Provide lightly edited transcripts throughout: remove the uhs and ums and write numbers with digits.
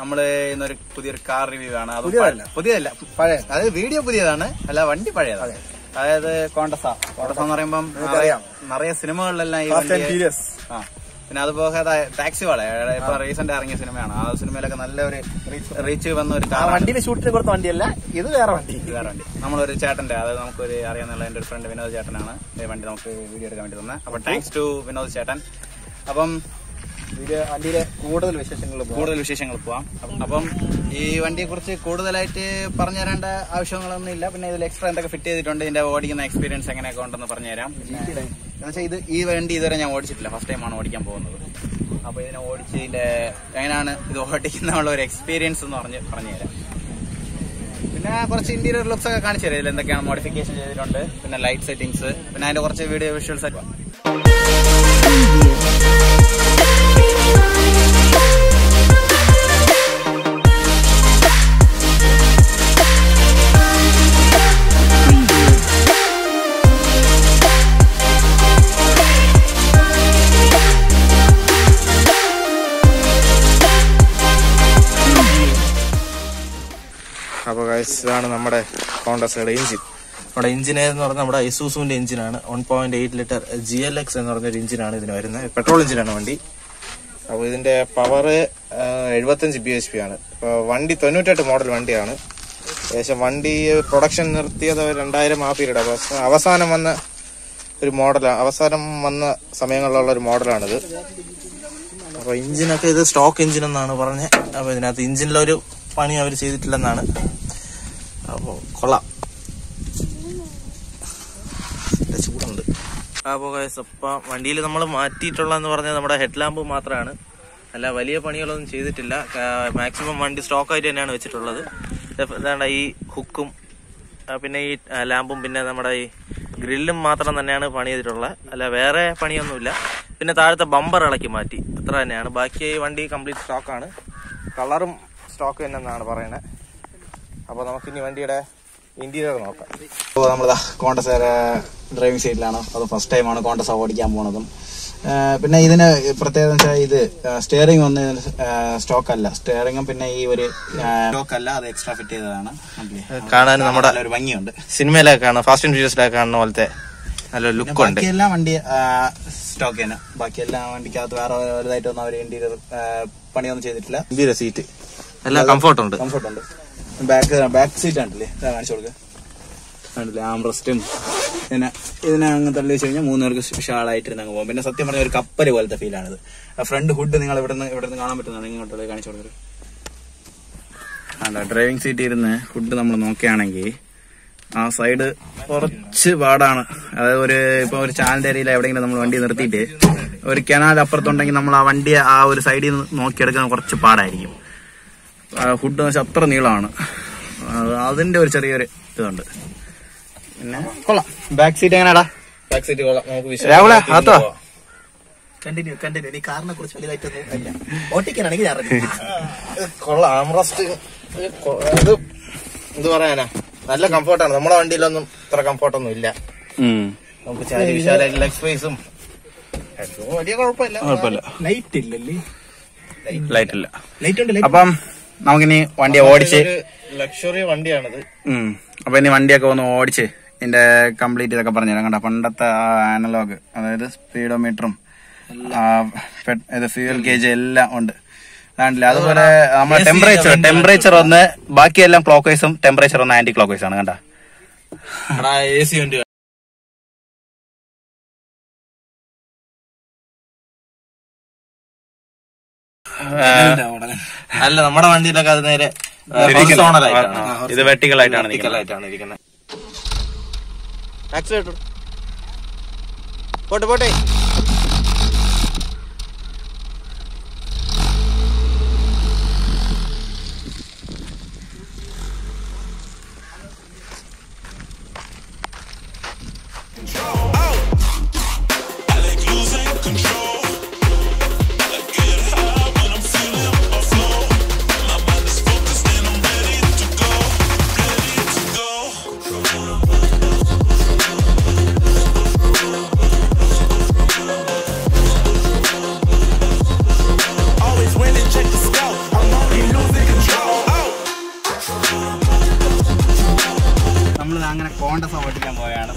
നമ്മള് ഇന്നൊരു പുതിയൊരു കാർ റിവ്യൂ ആണ്. അത് പുതിയതല്ല, പഴയ, അതായത് വീഡിയോ പുതിയതാണ്, അല്ല വണ്ടി പഴയതാണ്. അതായത് കോണ്ടസ എന്ന് പറയുമ്പം നിറയെ സിനിമകളിലെല്ലാം ഈ വണ്ടി. പിന്നെ അതുപോലെ ടാക്സി വാളെ ഇപ്പൊ റീസെന്റ് ഇറങ്ങിയ സിനിമയാണ്. ആ സിനിമയിലൊക്കെ നല്ലൊരു റീച്ച് വന്ന ഒരു കാർ. വണ്ടിയുടെ ഷൂട്ടിന് കൊടുത്ത വണ്ടിയല്ല, ഇത് വേറെ വണ്ടി. നമ്മളൊരു ചേട്ടന്റെ, അതായത് നമുക്കൊരു അറിയാന്നുള്ള എന്റെ ഒരു ഫ്രണ്ട് വിനോദ് ചേട്ടനാണ് ഈ വണ്ടി നമുക്ക് വീഡിയോ എടുക്കാൻ വേണ്ടി തന്നെ. അപ്പൊ താങ്ക്സ് ടു വിനോദ് ചേട്ടൻ. അപ്പം വണ്ടിയിലെ കൂടുതൽ വിശേഷങ്ങൾ പോവാം. അപ്പം ഈ വണ്ടിയെ കുറിച്ച് കൂടുതലായിട്ട് പറഞ്ഞു തരേണ്ട ആവശ്യങ്ങളൊന്നും ഇല്ല. പിന്നെ ഇതിൽ എക്സ്ട്രാ എന്തൊക്കെ ഫിറ്റ് ചെയ്തിട്ടുണ്ട്, ഇതിന്റെ ഓടിക്കുന്ന എക്സ്പീരിയൻസ് എങ്ങനെയൊക്കെ ഉണ്ടെന്ന് പറഞ്ഞുതരാം. എന്നുവെച്ചാൽ ഈ വണ്ടി ഇതുവരെ ഞാൻ ഓടിച്ചിട്ടില്ല, ഫസ്റ്റ് ടൈമാണ് ഓടിക്കാൻ പോകുന്നത്. അപ്പൊ ഇതിനെ ഓടിച്ചതിന്റെ എങ്ങനെയാണ് ഇത് ഓടിക്കുന്ന ഒരു എക്സ്പീരിയൻസ് എന്ന് പറഞ്ഞുതരാം. പിന്നെ കുറച്ച് ഇന്റീരിയർ ലുക്സ് ഒക്കെ കാണിച്ചു തരാം, ഇതിൽ എന്തൊക്കെയാണ് മോഡിഫിക്കേഷൻ ചെയ്തിട്ടുണ്ട്. പിന്നെ ലൈറ്റ് സെറ്റിംഗ്സ്, പിന്നെ അതിന്റെ കുറച്ച് വീഡിയോ വിഷ്വൽസ് ഒക്കെ. അപ്പോൾ ഇതാണ് നമ്മുടെ കോണ്ടസയുടെ എഞ്ചിൻ. നമ്മുടെ എഞ്ചിൻ എന്ന് പറഞ്ഞാൽ നമ്മുടെ ഐസൂസുവിന്റെ എഞ്ചിനാണ്. 1.8 ലിറ്റർ GLX എന്ന് പറഞ്ഞൊരു എഞ്ചിനാണ് ഇതിന് വരുന്നത്. പെട്രോൾ എഞ്ചിനാണ് വണ്ടി. അപ്പോൾ ഇതിന്റെ പവർ 75 bhp ആണ്. ഇപ്പോൾ വണ്ടി 98 മോഡൽ വണ്ടിയാണ്. ഏകദേശം വണ്ടി പ്രൊഡക്ഷൻ നിർത്തിയത് 2000 ആ പീരീഡ്. അപ്പോൾ അവസാനം വന്ന ഒരു മോഡലാണ്, അവസാനം വന്ന സമയങ്ങളിലുള്ള ഒരു മോഡലാണിത്. അപ്പോൾ എഞ്ചിനൊക്കെ ഇത് സ്റ്റോക്ക് എഞ്ചിൻ എന്നാണ് പറഞ്ഞത്. അപ്പോൾ ഇതിനകത്ത് എഞ്ചിനിലൊരു പണി അവർ ചെയ്തിട്ടില്ലെന്നാണ്. അപ്പോൾ കൊള്ളാം, ചൂടുണ്ട്. അപ്പോൾ അപ്പം വണ്ടിയിൽ നമ്മൾ മാറ്റിയിട്ടുള്ളതെന്ന് പറഞ്ഞാൽ നമ്മുടെ ഹെഡ് ലാമ്പ് മാത്രമാണ്, അല്ല വലിയ പണികളൊന്നും ചെയ്തിട്ടില്ല. മാക്സിമം വണ്ടി സ്റ്റോക്കായിട്ട് തന്നെയാണ് വെച്ചിട്ടുള്ളത്. ഇതാണ്ട് ഈ ഹുക്കും പിന്നെ ഈ ലാമ്പും പിന്നെ നമ്മുടെ ഈ ഗ്രില്ലും മാത്രം തന്നെയാണ് പണി ചെയ്തിട്ടുള്ളത്, അല്ല വേറെ പണിയൊന്നുമില്ല. പിന്നെ താഴത്തെ ബമ്പർ ഇളക്കി മാറ്റി, അത്ര തന്നെയാണ്. ബാക്കി വണ്ടി കംപ്ലീറ്റ് സ്റ്റോക്കാണ്. കളറും സ്റ്റോക്ക് തന്നെ എന്നാണ് പറയുന്നത്. അപ്പോൾ നമുക്കിനി വണ്ടിയുടെ ഇന്റീരിയർ നോക്കാം. അപ്പോൾ നമ്മളിതാ കോണ്ടസ ഡ്രൈവിംഗ് സീറ്റിലാണ്. അത് ഫസ്റ്റ് ടൈമാണ് കോണ്ടസ ഓടിക്കാൻ പോണതും. പിന്നെ ഇതിന് പ്രത്യേകത വെച്ചാൽ ഇത് സ്റ്റിയറിംഗ് ഒന്ന് സ്റ്റോക്ക് അല്ല, സ്റ്റിയറിംഗും പിന്നെ ഈ ഒരു സ്റ്റോക്ക് അല്ല, അത് എക്സ്ട്രാ ഫിറ്റ് ചെയ്തതാണ്. കാണാൻ നമ്മുടെ ഒരു ഭംഗിയുണ്ട്. സിനിമയിലൊക്കെ കാണാം, ഫാസ്റ്റ് ആൻഡ് ഫ്യൂരിയസിലൊക്കെ കാണുന്ന പോലത്തെ നല്ല ലുക്ക് ഉണ്ട്. ബാക്കിയെല്ലാം വണ്ടി സ്റ്റോക്ക് തന്നെ. ബാക്കിയെല്ലാം വണ്ടിക്കകത്ത് വേറെ വലുതായിട്ടൊന്നും അവർ ഇന്റീരിയർ പണിയൊന്നും ചെയ്തിട്ടില്ല. ഇന്റീരിയർ സീറ്റ് എല്ലാം കംഫർട്ട് ഉണ്ട്. ബാക്ക് സീറ്റ് ആണല്ലേ, കാണിച്ചു കൊടുക്കുക. കണ്ടില്ലേ, ആംറസ്റ്റും. പിന്നെ ഇതിനെ അങ്ങ് തള്ളി വെച്ച് കഴിഞ്ഞാൽ 3 പേർക്ക് ഷാളായിട്ടിരുന്ന് അങ്ങ് പോകും. പിന്നെ സത്യം പറഞ്ഞ ഒരു കപ്പല് പോലത്തെ ഫീലാണിത്. ഫ്രണ്ട് ഹുഡ് നിങ്ങൾ ഇവിടുന്ന് കാണാൻ പറ്റുന്നതാണ്. ഇങ്ങോട്ടുള്ളത് കാണിച്ചു കൊടുക്കുന്നത്. അല്ല, ഡ്രൈവിംഗ് സീറ്റ് ഇരുന്ന് ഹുഡ് നമ്മൾ നോക്കുകയാണെങ്കിൽ ആ സൈഡ് കുറച്ച് പാടാണ്. അതായത് ഇപ്പൊ ഒരു ചാനലിന്റെ ഏരിയയിൽ എവിടെയെങ്കിലും നമ്മൾ വണ്ടി നിർത്തിയിട്ട് ഒരു കനാൽ അപ്പുറത്തുണ്ടെങ്കിൽ നമ്മൾ ആ വണ്ടി ആ ഒരു സൈഡിൽ നിന്ന് നോക്കിയെടുക്കാൻ കുറച്ച് പാടായിരിക്കും. ഹുഡ് എന്ന് വെച്ചാൽ അത്ര നീളമാണ്. അതിന്റെ ഒരു ചെറിയൊരു ഇതുണ്ട്. പിന്നെ കൊള്ളാം. ബാക്ക് സീറ്റ് എങ്ങനെയാടാ? ബാക്ക് സീറ്റ് കൊള്ളാം. രാവിലെ ആത്തോ കണ്ടിന്യൂ. ഈ കാറിനെ കുറിച്ച് വലുതായിട്ടൊന്നും ഓട്ടിക്കാനാണെങ്കിൽ കൊള്ളാം. ആംറസ്റ്റ് ഇത് എന്ത് പറയാനാ, നല്ല കംഫർട്ടാണ്. നമ്മുടെ വണ്ടിയിലൊന്നും ഇത്ര കംഫർട്ടൊന്നും ഇല്ല. നമുക്ക് ചാരി വിശാലായിട്ട് ലെഗ് സ്പേസും വലിയ കുഴപ്പമില്ല. ലൈറ്റ് ഇല്ലല്ലേ? ലൈറ്റ് ഇല്ല. അപ്പം നമുക്കിനി വണ്ടി ഓടിച്ച്, ലക്ഷറി വണ്ടിയാണിത്. അപ്പൊ ഇനി വണ്ടിയൊക്കെ ഒന്ന് ഓടിച്ച് ഇതിന്റെ കംപ്ലീറ്റ് ഇതൊക്കെ പറഞ്ഞുതരാം. കണ്ട പണ്ടത്തെ ആനലോഗ്, അതായത് സ്പീഡോമീറ്ററും ഇത് ഫ്യൂൽ ഗേജ് എല്ലാം ഉണ്ട്. കാണില്ല. അതുപോലെ നമ്മുടെ ടെമ്പറേച്ചർ ഒന്ന്, ബാക്കിയെല്ലാം ക്ലോക്ക് വൈസും ടെമ്പറേച്ചർ ഒന്ന് ആന്റി ക്ലോക്ക് വൈസ് ആണ്. കണ്ട AC വണ്ടി അല്ല, നമ്മുടെ വണ്ടിയിലൊക്കെ അത് നേരെ ഇത് വെർട്ടിക്കലായിട്ടാണ് ഇരിക്കുന്നത്. ആക്സിലേറ്റർ പോട്ടെ.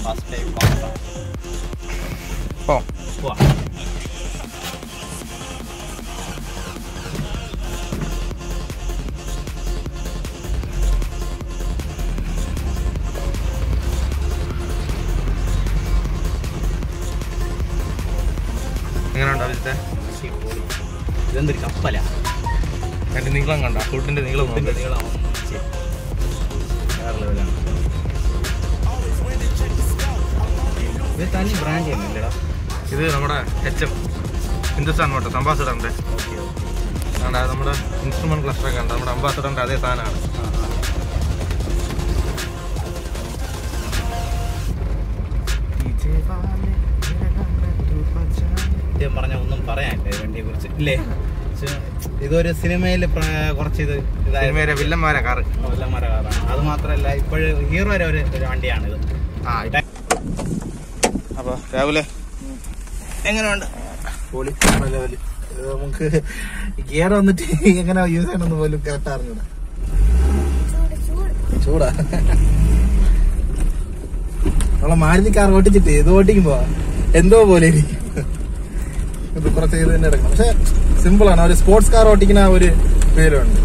ഫസ്റ്റ് ടൈം പോവാം. എങ്ങനെയുണ്ടോ അഭിജിത്തെ? ഇതെന്തൊരു കപ്പലാ. അതിന്റെ നീളം കണ്ട, ഫുഡിന്റെ നീളം വേറെ ലെവലാണ്. ഇത് തനി ബ്രാൻഡ് ചെയ്യുന്നില്ലടാ. ഇത് നമ്മുടെ HM ഹിന്ദുസ്ഥാൻ മോട്ടോർസ് അംബാസഡറിന്റെ നമ്മുടെ ഇൻസ്ട്രുമെന്റ് ക്ലസ്റ്റർ ഒക്കെ ഉണ്ട്. നമ്മുടെ അംബാസഡറിന്റെ അതേ സാധനമാണ്. പറഞ്ഞ ഒന്നും പറയാനില്ല വണ്ടിയെ കുറിച്ച് ഇല്ലേ. ഇതൊരു സിനിമയിൽ കുറച്ച് സിനിമയിലെ വില്ലന്മാരെ കാറാണ്. അത് മാത്രമല്ല ഇപ്പോഴും ഹീറോ വരെ ഒരു വണ്ടിയാണിത്. അപ്പൊ രാവിലെ എങ്ങനെയുണ്ട്? നമുക്ക് ഗിയർ വന്നിട്ട് എങ്ങനെ യൂസ് ചെയ്യണമെന്ന് പോലും കറക്റ്റ് അറിഞ്ഞൂടാ. ചൂടാ. നമ്മളെ മാരുതി കാർ ഓട്ടിച്ചിട്ട് ഇത് ഓട്ടിക്കുമ്പോ എന്തോ പോലെ ഇത് കുറച്ച് ഇത് തന്നെ എടുക്കണം. പക്ഷെ സിമ്പിൾ ആണ്. ഒരു സ്പോർട്സ് കാർ ഓട്ടിക്കുന്ന ഒരു പേരുണ്ട്.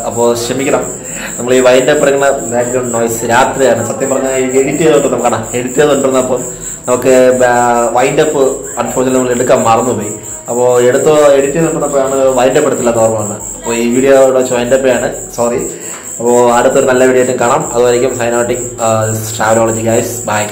അപ്പോൾ ക്ഷമിക്കണം, നമ്മൾ ഈ വൈൻഡപ്പ് എടുക്കുന്ന ബാക്ക്ഗ്രൗണ്ട് നോയ്സ് രാത്രിയാണ്. സത്യം പറഞ്ഞാൽ എഡിറ്റ് ചെയ്തോണ്ടിരുന്ന കാണാം. എഡിറ്റ് ചെയ്തോണ്ടിരുന്നപ്പോൾ നമുക്ക് വൈൻഡപ്പ് അൺഫോർച്യുനേറ്റ്ലി നമ്മൾ എടുക്കാൻ മറന്നുപോയി. അപ്പോൾ എഡിറ്റ് ചെയ്തോണ്ടിരുന്നപ്പോഴാണ് വൈൻഡപ്പ് എടുത്തില്ലാത്ത ഓർമ്മയാണ്. അപ്പോൾ ഈ വീഡിയോ ഇവിടെ വെച്ച് വൈൻഡപ്പ് ആണ്. സോറി. അപ്പോൾ അടുത്തൊരു നല്ല വീഡിയോ ആയിട്ട് കാണാം. അതുവരെയും സൈൻ ഔട്ടിങ് ട്രാവലോളജി ഗൈസ്. ബൈ.